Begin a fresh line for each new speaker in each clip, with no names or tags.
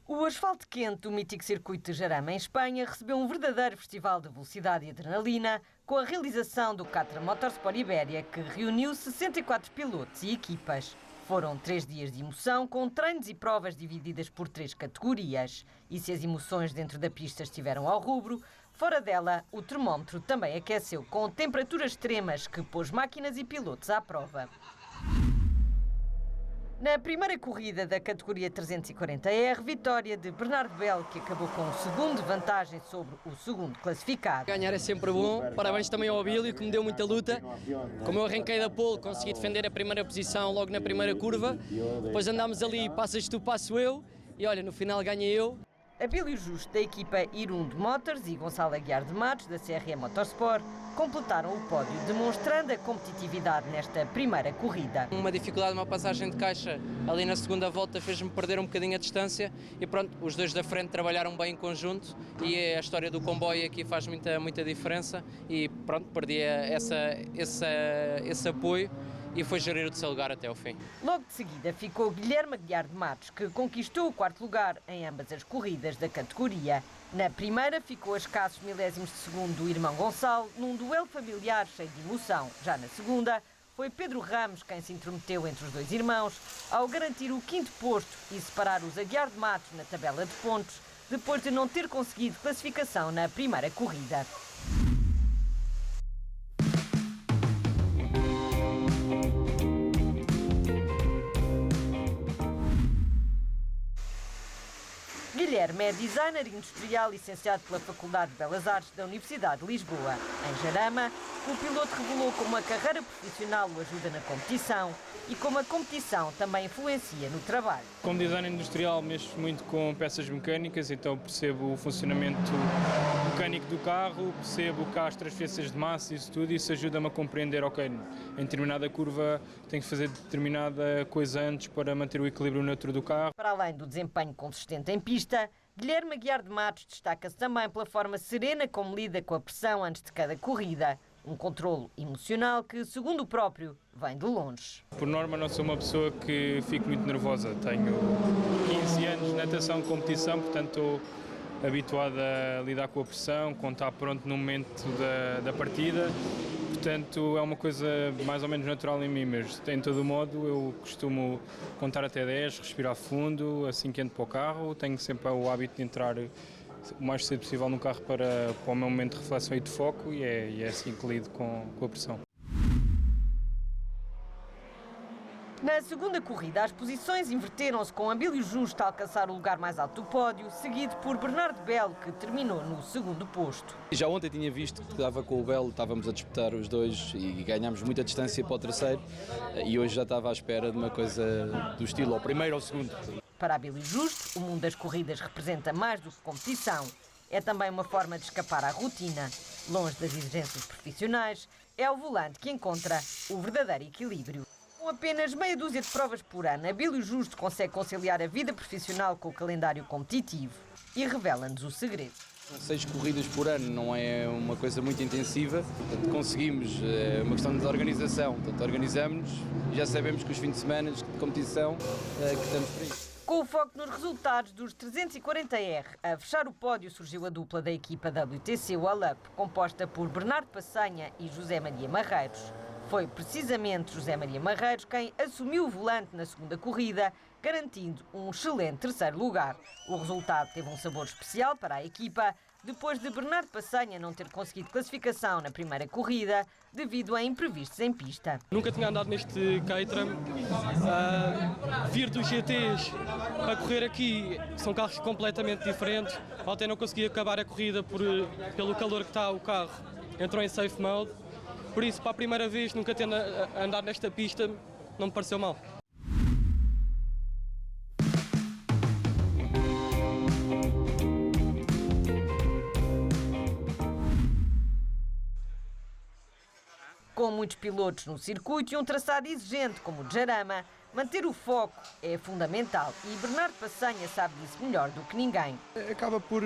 O asfalto quente do mítico circuito de Jarama, em Espanha, recebeu um verdadeiro festival de velocidade e adrenalina com a realização do Catra Motorsport Ibéria, que reuniu 64 pilotos e equipas. Foram 3 dias de emoção, com treinos e provas divididas por 3 categorias. E se as emoções dentro da pista estiveram ao rubro, fora dela, o termómetro também aqueceu com temperaturas extremas que pôs máquinas e pilotos à prova. Na primeira corrida da categoria 340R, vitória de Bernardo Bell, que acabou com um segundo de vantagem sobre o segundo classificado.
Ganhar é sempre bom, parabéns também ao Abílio, que me deu muita luta. Como eu arranquei da pole, consegui defender a primeira posição logo na primeira curva, depois andámos ali, passas tu, passo eu, e olha, no final ganhei eu.
Abílio Justo, da equipa Irundo Motors, e Gonçalo Aguiar de Matos, da CRE Motorsport, completaram o pódio, demonstrando a competitividade nesta primeira corrida.
Uma dificuldade, uma passagem de caixa ali na segunda volta fez-me perder um bocadinho a distância e pronto, os dois da frente trabalharam bem em conjunto e a história do comboio aqui faz muita diferença e pronto, perdi esse apoio e foi gerir o terceiro lugar até ao fim.
Logo de seguida ficou Guilherme Aguiar de Matos, que conquistou o 4º lugar em ambas as corridas da categoria. Na primeira ficou a escassos milésimos de segundo do irmão Gonçalo, num duelo familiar cheio de emoção. Já na segunda, foi Pedro Ramos quem se intrometeu entre os dois irmãos, ao garantir o 5º posto e separar os Aguiar de Matos na tabela de pontos, depois de não ter conseguido classificação na primeira corrida. Guilherme é designer industrial licenciado pela Faculdade de Belas Artes da Universidade de Lisboa. Em Jarama, o piloto revelou como a carreira profissional o ajuda na competição e como a competição também influencia no trabalho.
Como designer industrial mexo muito com peças mecânicas, então percebo o funcionamento mecânico do carro, percebo cá as transferências de massa e isso tudo, e isso ajuda-me a compreender, ok, em determinada curva tenho que fazer determinada coisa antes para manter o equilíbrio neutro do carro.
Para além do desempenho consistente em pista, Guilherme Aguiar de Matos destaca-se também pela forma serena como lida com a pressão antes de cada corrida. Um controlo emocional que, segundo o próprio, vem de longe.
Por norma não sou uma pessoa que fico muito nervosa. Tenho 15 anos de natação de competição, portanto estou habituado a lidar com a pressão, com estar pronto no momento da partida. Portanto, é uma coisa mais ou menos natural em mim, mas em todo o modo eu costumo contar até 10, respirar fundo, assim que entro para o carro. Tenho sempre o hábito de entrar o mais cedo possível no carro para o meu momento de reflexão e de foco e é assim que lido com a pressão.
Na segunda corrida, as posições inverteram-se com Abílio Justo a alcançar o lugar mais alto do pódio, seguido por Bernardo Bell, que terminou no 2º posto.
Já ontem tinha visto que estava com o Bell, estávamos a disputar os dois e ganhámos muita distância para o terceiro e hoje já estava à espera de uma coisa do estilo, ao primeiro ou ao segundo.
Para Abílio Justo, o mundo das corridas representa mais do que competição. É também uma forma de escapar à rotina. Longe das exigências profissionais, é ao volante que encontra o verdadeiro equilíbrio. Com apenas meia dúzia de provas por ano, Abílio Justo consegue conciliar a vida profissional com o calendário competitivo e revela-nos o segredo.
6 corridas por ano não é uma coisa muito intensiva, portanto, conseguimos, é uma questão de organização, portanto, organizamos-nos e já sabemos que os fins de semana de competição que estamos para isso.
Com o foco nos resultados dos 340R, a fechar o pódio surgiu a dupla da equipa WTC Wallup, composta por Bernardo Passanha e José Maria Marreiros. Foi precisamente José Maria Marreiros quem assumiu o volante na segunda corrida, garantindo um excelente 3º lugar. O resultado teve um sabor especial para a equipa, depois de Bernardo Passanha não ter conseguido classificação na primeira corrida, devido a imprevistos em pista.
Nunca tinha andado neste Caterham. Vir dos GTs para correr aqui são carros completamente diferentes. Ontem não consegui acabar a corrida pelo calor que está o carro. Entrou em safe mode. Por isso, para a primeira vez, nunca tendo andado nesta pista, não me pareceu mal.
Com muitos pilotos no circuito e um traçado exigente como o de Jarama, manter o foco é fundamental e Bernardo Passanha sabe disso melhor do que ninguém.
Acaba por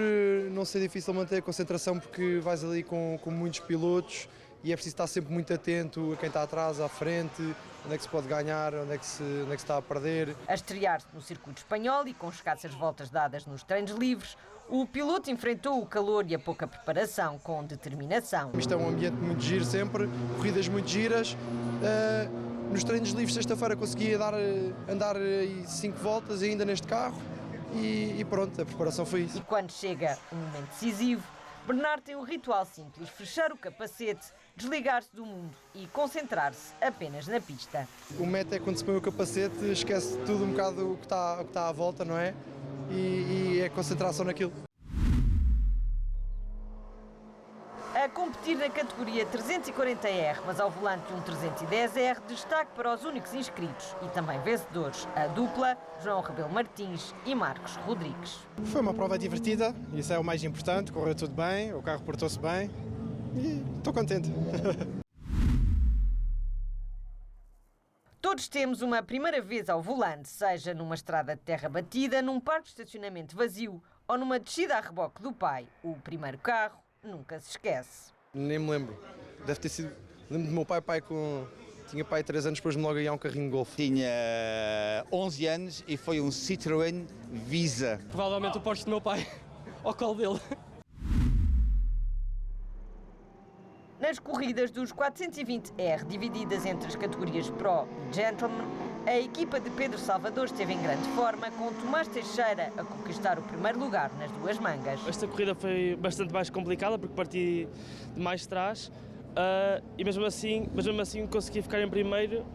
não ser difícil manter a concentração porque vais ali com muitos pilotos e é preciso estar sempre muito atento a quem está atrás, à frente, onde é que se pode ganhar, onde é que se está a perder.
A estrear-se no circuito espanhol e com escassas voltas dadas nos treinos livres, o piloto enfrentou o calor e a pouca preparação com determinação.
Isto é um ambiente muito giro sempre, corridas muito giras. Nos treinos livres, sexta-feira, consegui andar 5 voltas ainda neste carro e pronto, a preparação foi isso.
E quando chega um momento decisivo, Bernardo tem um ritual simples: fechar o capacete, desligar-se do mundo e concentrar-se apenas na pista.
O meta é quando se põe o capacete, esquece tudo um bocado o que está à volta, não é? E é concentração naquilo.
A competir na categoria 340R, mas ao volante de um 310R, destaque para os únicos inscritos e também vencedores, a dupla João Rebelo Martins e Marcos Rodrigues.
Foi uma prova divertida, isso é o mais importante, correu tudo bem, o carro portou-se bem e estou contente.
Todos temos uma primeira vez ao volante, seja numa estrada de terra batida, num parque de estacionamento vazio ou numa descida a reboque do pai. O primeiro carro nunca se esquece.
Nem me lembro. Deve ter sido. Lembro do meu pai tinha pai 3 anos, depois me logo ia a um carrinho de golfe.
Tinha 11 anos e foi um Citroën Visa.
Provavelmente o Porsche do meu pai, ao colo dele.
Nas corridas dos 420R, divididas entre as categorias Pro e Gentleman, a equipa de Pedro Salvador esteve em grande forma, com Tomás Teixeira a conquistar o primeiro lugar nas duas mangas.
Esta corrida foi bastante mais complicada porque parti de mais trás e mesmo assim consegui ficar em primeiro,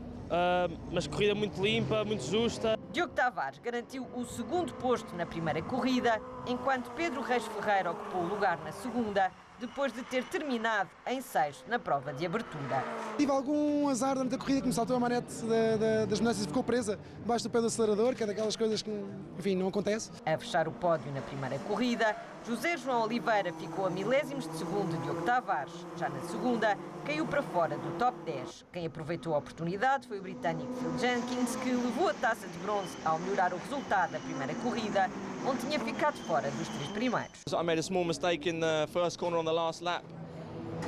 mas corrida muito limpa, muito justa.
Diogo Tavares garantiu o segundo posto na primeira corrida, enquanto Pedro Reis Ferreira ocupou o lugar na segunda, depois de ter terminado em sexto na prova de abertura.
Tive algum azar durante a corrida que me saltou a manete das mudanças e ficou presa debaixo do pé do acelerador, que é daquelas coisas que, enfim, não acontece.
A fechar o pódio na primeira corrida, José João Oliveira ficou a milésimos de segundo de Diogo Tavares. Já na segunda, caiu para fora do top 10. Quem aproveitou a oportunidade foi o britânico Phil Jenkins, que levou a taça de bronze ao melhorar o resultado da primeira corrida, onde tinha ficado fora dos 3 primeiros.
I made a small mistake in the first corner on the last lap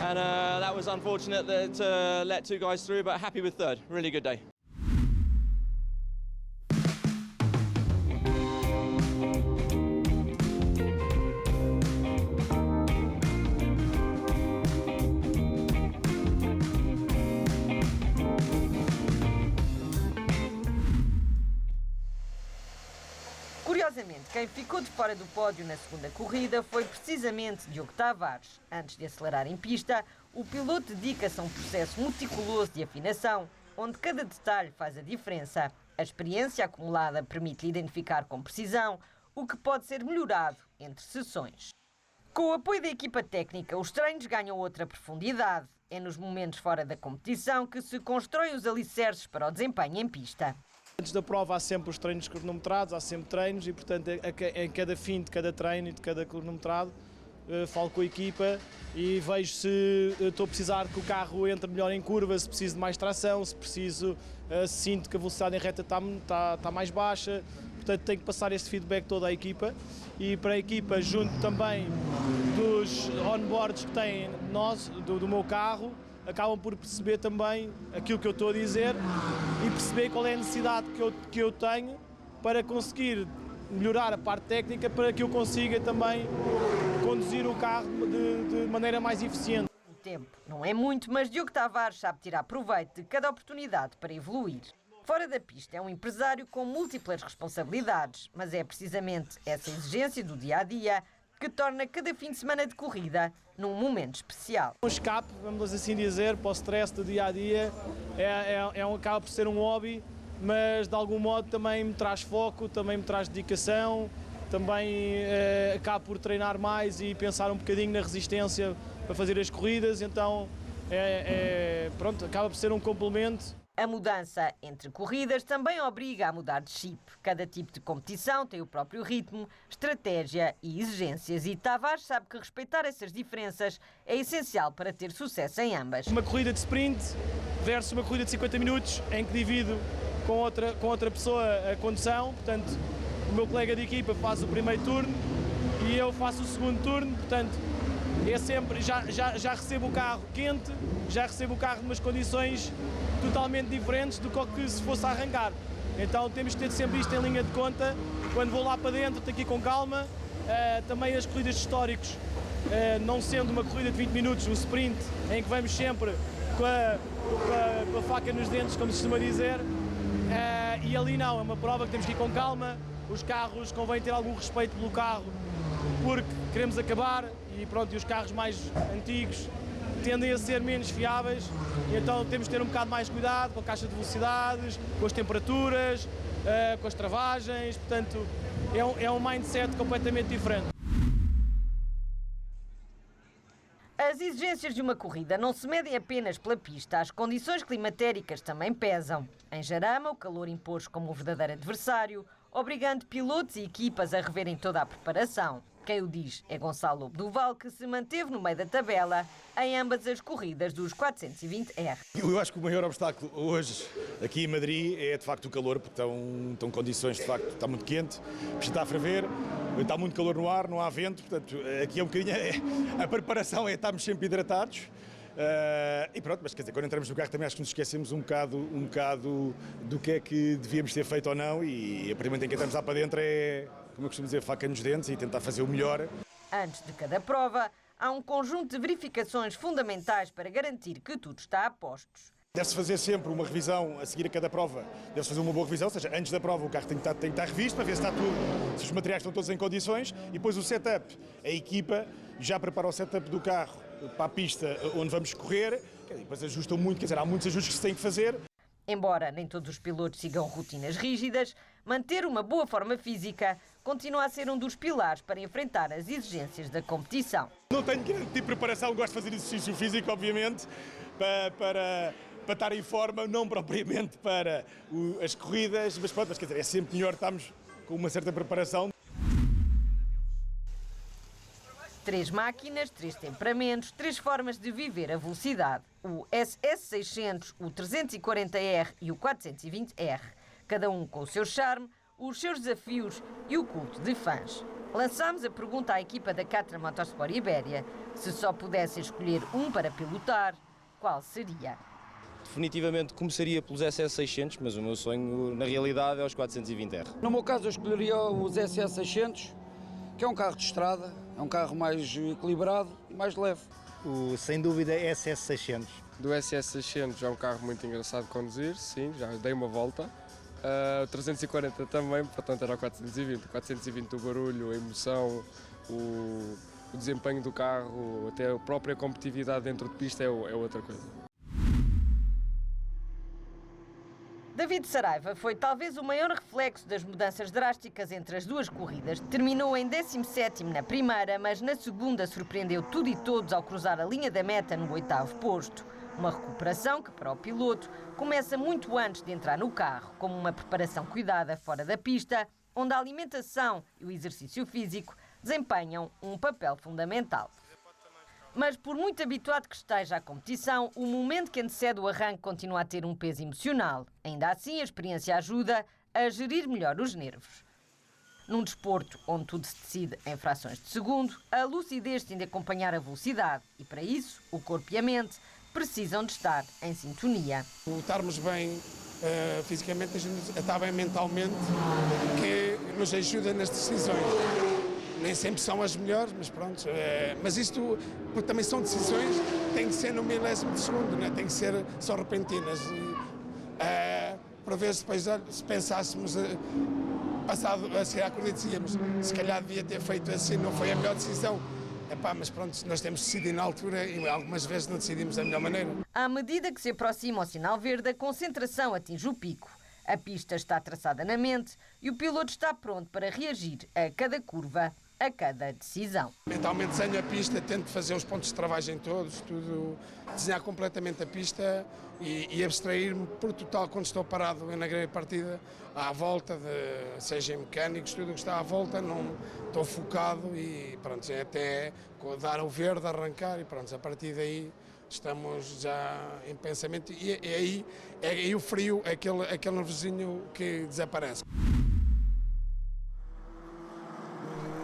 and that was unfortunate that let 2 guys through, but happy with third. Really good day.
Curiosamente, quem ficou de fora do pódio na segunda corrida foi precisamente Diogo Tavares. Antes de acelerar em pista, o piloto dedica-se a um processo meticuloso de afinação, onde cada detalhe faz a diferença. A experiência acumulada permite-lhe identificar com precisão o que pode ser melhorado entre sessões. Com o apoio da equipa técnica, os treinos ganham outra profundidade. É nos momentos fora da competição que se constroem os alicerces para o desempenho em pista.
Antes da prova há sempre os treinos cronometrados, há sempre treinos e, portanto, em cada fim de cada treino e de cada cronometrado, falo com a equipa e vejo se estou a precisar que o carro entre melhor em curva, se preciso de mais tração, se preciso, sinto que a velocidade em reta está mais baixa. Portanto, tenho que passar este feedback toda à equipa e para a equipa, junto também dos onboards que têm do meu carro, acabam por perceber também aquilo que eu estou a dizer e perceber qual é a necessidade que eu tenho para conseguir melhorar a parte técnica para que eu consiga também conduzir o carro de maneira mais eficiente.
O tempo não é muito, mas Diogo Tavares sabe tirar proveito de cada oportunidade para evoluir. Fora da pista é um empresário com múltiplas responsabilidades, mas é precisamente essa exigência do dia-a-dia que torna cada fim de semana de corrida num momento especial.
Um escape, vamos assim dizer, para o stress do dia-a-dia, acaba por ser um hobby, mas de algum modo também me traz foco, também me traz dedicação, também acabo por treinar mais e pensar um bocadinho na resistência para fazer as corridas, então pronto, acaba por ser um complemento.
A mudança entre corridas também obriga a mudar de chip. Cada tipo de competição tem o próprio ritmo, estratégia e exigências e Tavares sabe que respeitar essas diferenças é essencial para ter sucesso em ambas.
Uma corrida de sprint versus uma corrida de 50 minutos em que divido com outra pessoa a condução, portanto o meu colega de equipa faz o primeiro turno e eu faço o segundo turno, portanto é sempre, já recebo o carro quente, já recebo o carro numas condições totalmente diferentes do que se fosse a arrancar. Então temos que ter sempre isto em linha de conta. Quando vou lá para dentro, tenho que ir com calma. Também as corridas de históricos, não sendo uma corrida de 20 minutos, um sprint, em que vamos sempre com a faca nos dentes, como se costuma dizer, e ali não, é uma prova que temos que ir com calma. Os carros, convém ter algum respeito pelo carro, porque queremos acabar, e pronto, e os carros mais antigos tendem a ser menos fiáveis, e então temos que ter um bocado mais cuidado com a caixa de velocidades, com as temperaturas, com as travagens, portanto é um mindset completamente diferente.
As exigências de uma corrida não se medem apenas pela pista, as condições climatéricas também pesam. Em Jarama, o calor impôs como um verdadeiro adversário, obrigando pilotos e equipas a reverem toda a preparação. Quem o diz é Gonçalo Lobo do Val, que se manteve no meio da tabela em ambas as corridas dos 420R.
Eu acho que o maior obstáculo hoje aqui em Madrid é de facto o calor, porque estão condições, de facto, está muito quente, a pista está a ferver, está muito calor no ar, não há vento, portanto aqui é um bocadinho, a preparação é estarmos sempre hidratados. E pronto, mas quer dizer, quando entramos no carro também acho que nos esquecemos um bocado do que é que devíamos ter feito ou não, e a partir do momento em que entramos lá para dentro é, como eu costumo dizer, faca nos dentes e tentar fazer o melhor.
Antes de cada prova, há um conjunto de verificações fundamentais para garantir que tudo está a postos.
Deve-se fazer sempre uma revisão a seguir a cada prova, deve-se fazer uma boa revisão, ou seja, antes da prova o carro tem que estar revisto para ver se está tudo, se os materiais estão todos em condições, e depois o setup, a equipa já prepara o setup do carro para a pista onde vamos correr, e depois ajustam muito, quer dizer, há muitos ajustes que se têm que fazer.
Embora nem todos os pilotos sigam rotinas rígidas, manter uma boa forma física continua a ser um dos pilares para enfrentar as exigências da competição.
Não tenho grande tipo de preparação, gosto de fazer exercício físico, obviamente, para estar em forma, não propriamente para as corridas, mas pronto, quer dizer, é sempre melhor estarmos com uma certa preparação.
3 máquinas, 3 temperamentos, 3 formas de viver a velocidade. O SS600, o 340R e o 420R. Cada um com o seu charme, os seus desafios e o culto de fãs. Lançámos a pergunta à equipa da Caterham Motorsport Ibéria: se só pudesse escolher um para pilotar, qual seria?
Definitivamente começaria pelos SS600, mas o meu sonho na realidade é os 420R.
No meu caso eu escolheria os SS600, que é um carro de estrada, é um carro mais equilibrado e mais leve.
Sem dúvida, SS600.
Do SS600 é um carro muito engraçado de conduzir, sim, já dei uma volta. O 340 também, portanto era o 420. O 420 o barulho, a emoção, o desempenho do carro, até a própria competitividade dentro de pista é outra coisa.
David Saraiva foi talvez o maior reflexo das mudanças drásticas entre as duas corridas. Terminou em 17º na primeira, mas na segunda surpreendeu tudo e todos ao cruzar a linha da meta no 8º posto. Uma recuperação que, para o piloto, começa muito antes de entrar no carro, como uma preparação cuidada fora da pista, onde a alimentação e o exercício físico desempenham um papel fundamental. Mas por muito habituado que esteja à competição, o momento que antecede o arranque continua a ter um peso emocional. Ainda assim, a experiência ajuda a gerir melhor os nervos. Num desporto onde tudo se decide em frações de segundo, a lucidez tem de acompanhar a velocidade e, para isso, o corpo e a mente precisam de estar em sintonia.
Estarmos bem fisicamente, estar bem mentalmente, que nos ajuda nas decisões. Nem sempre são as melhores, mas pronto. Mas isto, porque também são decisões, tem que ser no milésimo de segundo, né? Tem que ser só repentinas. Por vezes, depois, se pensássemos, passado a seguir à corrida, dizíamos, se calhar devia ter feito assim, não foi a melhor decisão. Mas pronto, nós temos de decidir na altura e algumas vezes não decidimos da melhor maneira.
À medida que se aproxima o sinal verde, a concentração atinge o pico. A pista está traçada na mente e o piloto está pronto para reagir a cada curva, a cada decisão.
Mentalmente desenho a pista, tento fazer os pontos de travagem todos, tudo, desenhar completamente a pista e abstrair-me por total quando estou parado na grande partida, à volta, seja em mecânicos, tudo o que está à volta, não estou focado e pronto, é até dar o verde, arrancar e pronto, a partir daí estamos já em pensamento e aí o frio, aquele nervosinho que desaparece.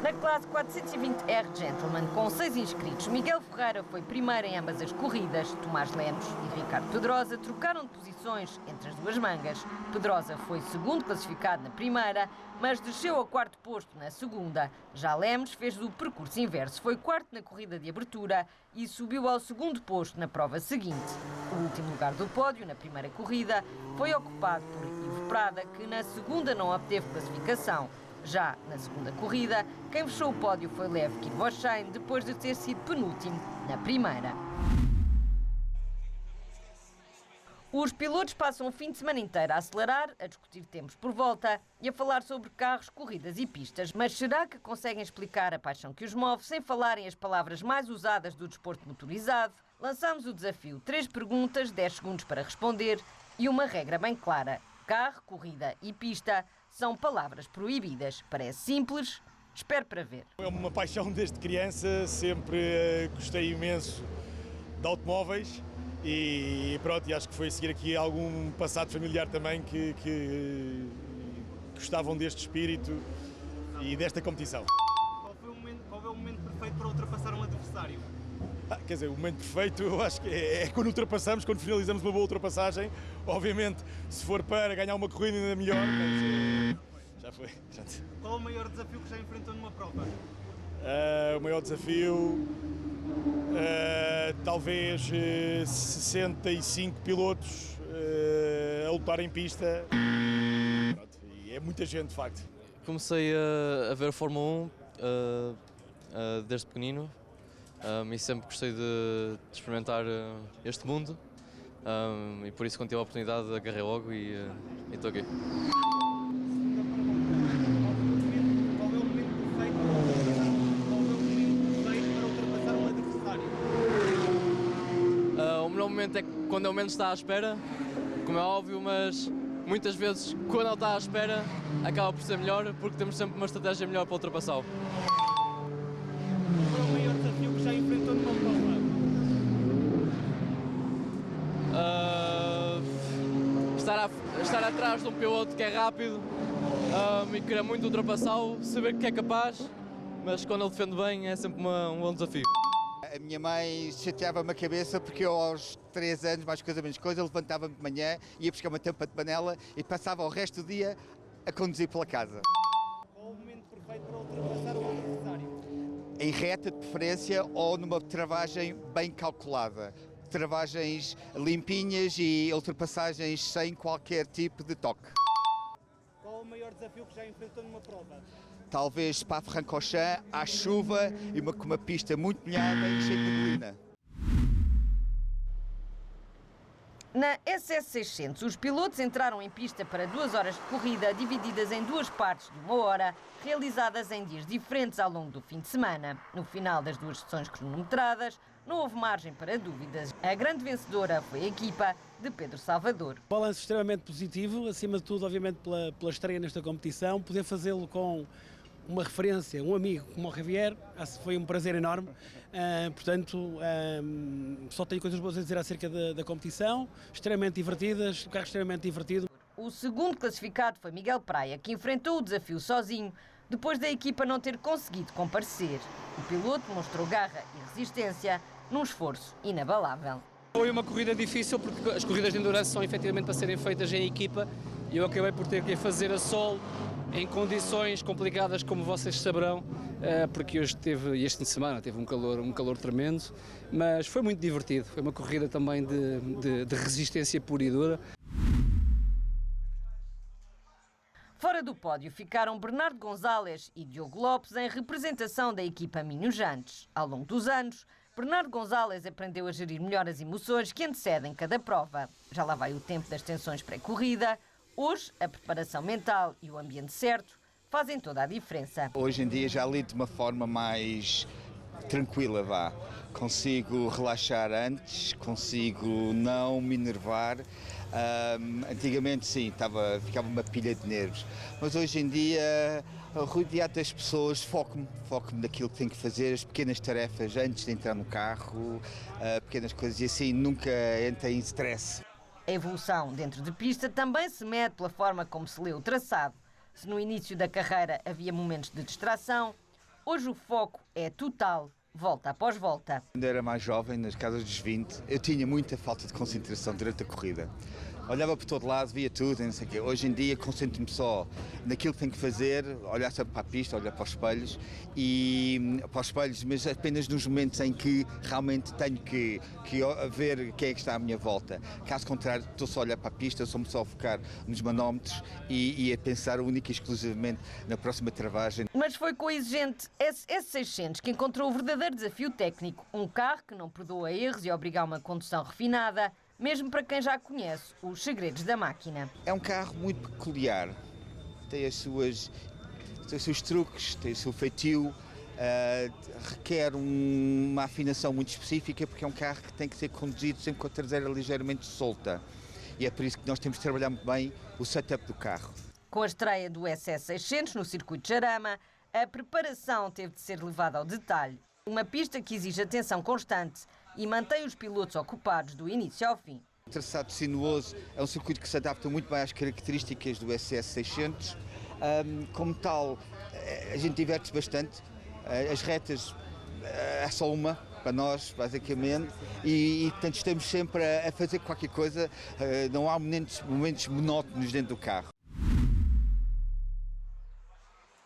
Na Na classe 420R Gentleman, com 6 inscritos, Miguel Ferreira foi primeiro em ambas as corridas. Tomás Lemos e Ricardo Pedrosa trocaram de posições entre as duas mangas. Pedrosa foi segundo classificado na primeira, mas desceu ao quarto posto na segunda. Já Lemos fez o percurso inverso, foi quarto na corrida de abertura e subiu ao segundo posto na prova seguinte. O último lugar do pódio, na primeira corrida, foi ocupado por Ivo Prada, que na segunda não obteve classificação. Já na segunda corrida, quem fechou o pódio foi Lev Kirvosheim, depois de ter sido penúltimo na primeira. Os pilotos passam o fim de semana inteiro a acelerar, a discutir tempos por volta e a falar sobre carros, corridas e pistas. Mas será que conseguem explicar a paixão que os move sem falarem as palavras mais usadas do desporto motorizado? Lançamos o desafio: 3 perguntas, 10 segundos para responder e uma regra bem clara. Carro, corrida e pista são palavras proibidas. Parece simples, espero para ver.
É uma paixão desde criança, sempre gostei imenso de automóveis e pronto, e acho que foi a seguir aqui algum passado familiar também que gostavam deste espírito e desta competição.
Qual é o momento perfeito para ultrapassar um adversário?
Quer dizer, o momento perfeito eu acho que é quando ultrapassamos, quando finalizamos uma boa ultrapassagem. Obviamente, se for para ganhar uma corrida ainda melhor, mas já foi.
Qual é o maior desafio que já enfrentou numa prova?
O maior desafio, talvez 65 pilotos a lutar em pista. Pronto, e é muita gente, de facto.
Comecei a ver a Fórmula 1 desde pequenino. E sempre gostei de experimentar este mundo e por isso quando tive a oportunidade agarrei logo e estou aqui.
Qual é o momento perfeito para ultrapassar um adversário?
O melhor momento é quando ele menos está à espera, como é óbvio, mas muitas vezes quando ele está à espera acaba por ser melhor porque temos sempre uma estratégia melhor para ultrapassá-lo.
Qual é o maior desafio que já enfrentou numa prova?
Estar atrás de um piloto que é rápido e querer muito ultrapassá-lo, saber que é capaz, mas quando ele defende bem é sempre um bom desafio.
A minha mãe chateava-me a cabeça porque eu aos 3 anos, mais coisa menos coisa, levantava-me de manhã, ia buscar uma tampa de panela e passava o resto do dia a conduzir pela casa.
Qual é o momento perfeito para ultrapassar um adversário?
Em reta de preferência ou numa travagem bem calculada. Travagens limpinhas e ultrapassagens sem qualquer tipo de toque.
Qual é o maior desafio que já enfrentou numa prova?
Talvez Spa-Francorchamps, à chuva e com uma pista muito molhada e cheia de neblina.
Na SS600, os pilotos entraram em pista para 2 horas de corrida, divididas em 2 partes de 1 hora, realizadas em dias diferentes ao longo do fim de semana. No final das 2 sessões cronometradas, não houve margem para dúvidas. A grande vencedora foi a equipa de Pedro Salvador.
Balanço extremamente positivo, acima de tudo, obviamente, pela estreia nesta competição. Poder fazê-lo com uma referência, um amigo como o Javier, foi um prazer enorme. Portanto, só tenho coisas boas a dizer acerca da competição, extremamente divertidas, o carro extremamente divertido.
O segundo classificado foi Miguel Praia, que enfrentou o desafio sozinho, depois da equipa não ter conseguido comparecer. O piloto mostrou garra e resistência num esforço inabalável.
Foi uma corrida difícil porque as corridas de endurance são efetivamente para serem feitas em equipa e eu acabei por ter que fazer a solo em condições complicadas, como vocês saberão, porque hoje este fim de semana teve um calor tremendo, mas foi muito divertido. Foi uma corrida também de resistência pura e dura.
Fora do pódio ficaram Bernardo Gonzalez e Diogo Lopes em representação da equipa Minhojantes. Ao longo dos anos, Bernardo Gonzalez aprendeu a gerir melhor as emoções que antecedem cada prova. Já lá vai o tempo das tensões pré-corrida. Hoje, a preparação mental e o ambiente certo fazem toda a diferença.
Hoje em dia já lido de uma forma mais tranquila, vá. Consigo relaxar antes, consigo não me enervar. Antigamente sim, ficava uma pilha de nervos, mas hoje em dia, rodeado das pessoas, foco-me naquilo que tenho que fazer, as pequenas tarefas antes de entrar no carro, pequenas coisas e assim nunca entrei em stress.
A evolução dentro de pista também se mede pela forma como se lê o traçado. Se no início da carreira havia momentos de distração, Hoje o foco é total, volta após volta.
Quando eu era mais jovem, nas casas dos 20, eu tinha muita falta de concentração durante a corrida. Olhava por todo lado, via tudo, não sei o quê. Hoje em dia concentro-me só naquilo que tenho que fazer, olhar sempre para a pista, olhar para os espelhos, mas apenas nos momentos em que realmente tenho que ver quem é que está à minha volta. Caso contrário, estou só a olhar para a pista, só-me só a focar nos manómetros e a pensar única e exclusivamente na próxima travagem.
Mas foi com o exigente SS600 que encontrou o verdadeiro desafio técnico. Um carro que não perdoa erros e obriga a uma condução refinada, mesmo para quem já conhece os segredos da máquina.
É um carro muito peculiar, tem os seus truques, tem o seu feitio, requer uma afinação muito específica porque é um carro que tem que ser conduzido sempre com a traseira ligeiramente solta. E é por isso que nós temos de trabalhar muito bem o setup do carro.
Com a estreia do SS600 no circuito de Jarama, a preparação teve de ser levada ao detalhe. Uma pista que exige atenção constante e mantém os pilotos ocupados do início ao fim.
O traçado sinuoso é um circuito que se adapta muito bem às características do SS600. Como tal, a gente diverte-se bastante. As retas é só uma para nós, basicamente, e portanto estamos sempre a fazer qualquer coisa. Não há momentos monótonos dentro do carro.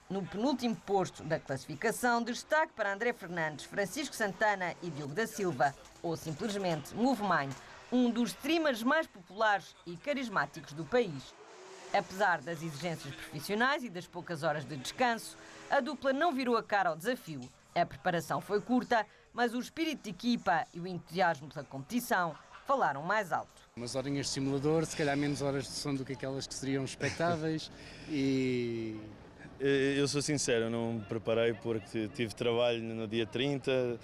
No penúltimo posto da classificação, destaque para André Fernandes, Francisco Santana e Diogo da Silva, ou simplesmente Movemine, um dos streamers mais populares e carismáticos do país. Apesar das exigências profissionais e das poucas horas de descanso, a dupla não virou a cara ao desafio. A preparação foi curta, mas o espírito de equipa e o entusiasmo pela competição falaram mais alto.
Umas horinhas de simulador, se calhar menos horas de som do que aquelas que seriam expectáveis e...
Eu sou sincero, eu não me preparei porque tive trabalho no dia 30,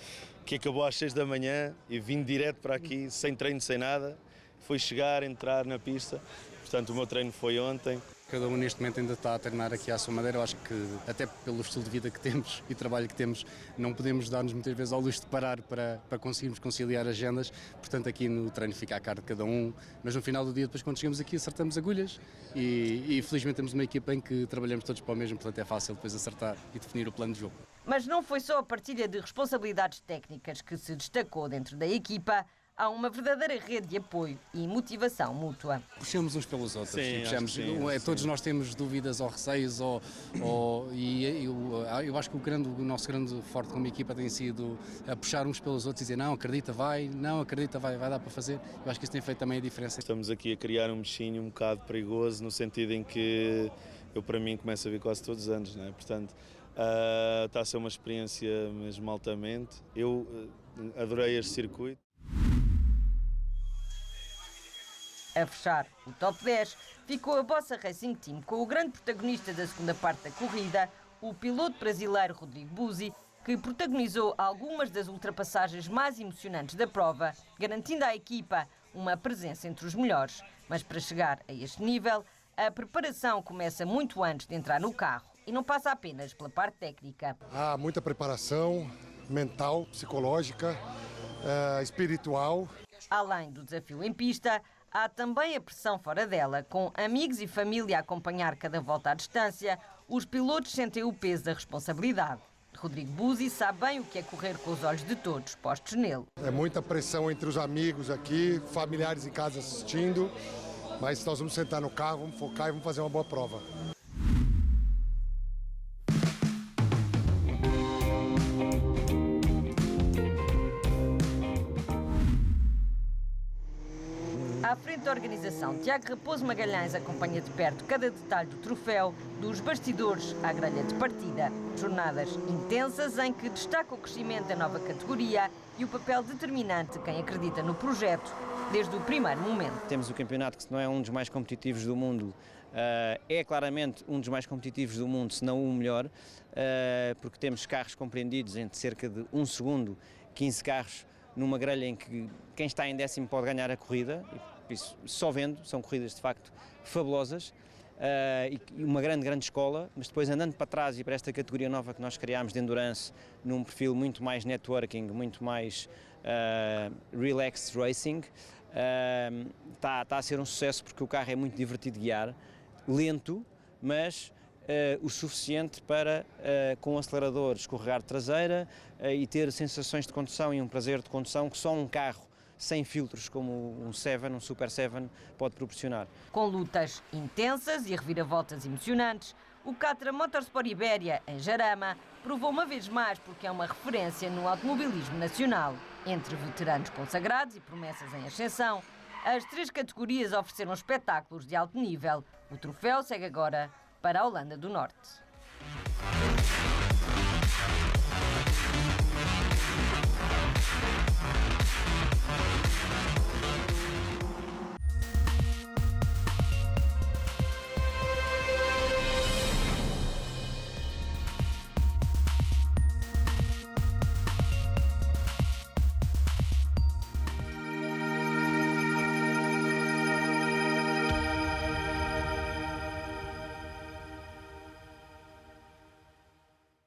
que acabou às 6 da manhã e vim direto para aqui, sem treino, sem nada. Foi chegar, entrar na pista, portanto o meu treino foi ontem.
Cada um neste momento ainda está a treinar aqui à sua maneira. Eu acho que até pelo estilo de vida que temos e trabalho que temos, não podemos dar-nos muitas vezes ao luxo de parar para conseguirmos conciliar agendas. Portanto aqui no treino fica a cara de cada um, mas no final do dia, depois quando chegamos aqui, acertamos agulhas e felizmente temos uma equipa em que trabalhamos todos para o mesmo, portanto é fácil depois acertar e definir o plano de jogo.
Mas não foi só a partilha de responsabilidades técnicas que se destacou dentro da equipa. Há uma verdadeira rede de apoio e motivação mútua.
Puxamos uns pelos outros.
Sim,
puxamos, todos nós temos dúvidas ou receios e eu acho que o nosso grande forte como equipa tem sido a puxar uns pelos outros e dizer não, acredita, vai dar para fazer. Eu acho que isso tem feito também a diferença.
Estamos aqui a criar um bichinho um bocado perigoso no sentido em que eu para mim começo a vir quase todos os anos, não é? Portanto, está a ser uma experiência mesmo altamente. Eu adorei este circuito.
A fechar o top 10 ficou a Bossa Racing Team com o grande protagonista da segunda parte da corrida, o piloto brasileiro Rodrigo Buzzi, que protagonizou algumas das ultrapassagens mais emocionantes da prova, garantindo à equipa uma presença entre os melhores. Mas para chegar a este nível, a preparação começa muito antes de entrar no carro e não passa apenas pela parte técnica.
Há muita preparação mental, psicológica, espiritual.
Além do desafio em pista, há também a pressão fora dela. Com amigos e família a acompanhar cada volta à distância, os pilotos sentem o peso da responsabilidade. Rodrigo Buzzi sabe bem o que é correr com os olhos de todos postos nele.
É muita pressão entre os amigos aqui, familiares em casa assistindo, mas nós vamos sentar no carro, vamos focar e vamos fazer uma boa prova.
À frente da organização, Tiago Raposo Magalhães acompanha de perto cada detalhe do troféu, dos bastidores à grelha de partida. Jornadas intensas em que destaca o crescimento da nova categoria e o papel determinante de quem acredita no projeto desde o primeiro momento.
Temos o campeonato que, se não é um dos mais competitivos do mundo, é claramente um dos mais competitivos do mundo, se não o melhor, porque temos carros compreendidos entre cerca de 1 segundo, 15 carros numa grelha em que quem está em décimo pode ganhar a corrida. Isso, só vendo, são corridas de facto fabulosas e uma grande escola, mas depois andando para trás e para esta categoria nova que nós criámos de endurance, num perfil muito mais networking, muito mais relaxed racing, está a ser um sucesso porque o carro é muito divertido de guiar, lento, mas o suficiente para, com o acelerador, escorregar traseira e ter sensações de condução e um prazer de condução que só um carro sem filtros como um Super 7 pode proporcionar.
Com lutas intensas e reviravoltas emocionantes, o Catra Motorsport Ibéria, em Jarama, provou uma vez mais porque é uma referência no automobilismo nacional. Entre veteranos consagrados e promessas em ascensão, as 3 categorias ofereceram espetáculos de alto nível. O troféu segue agora para a Holanda do Norte.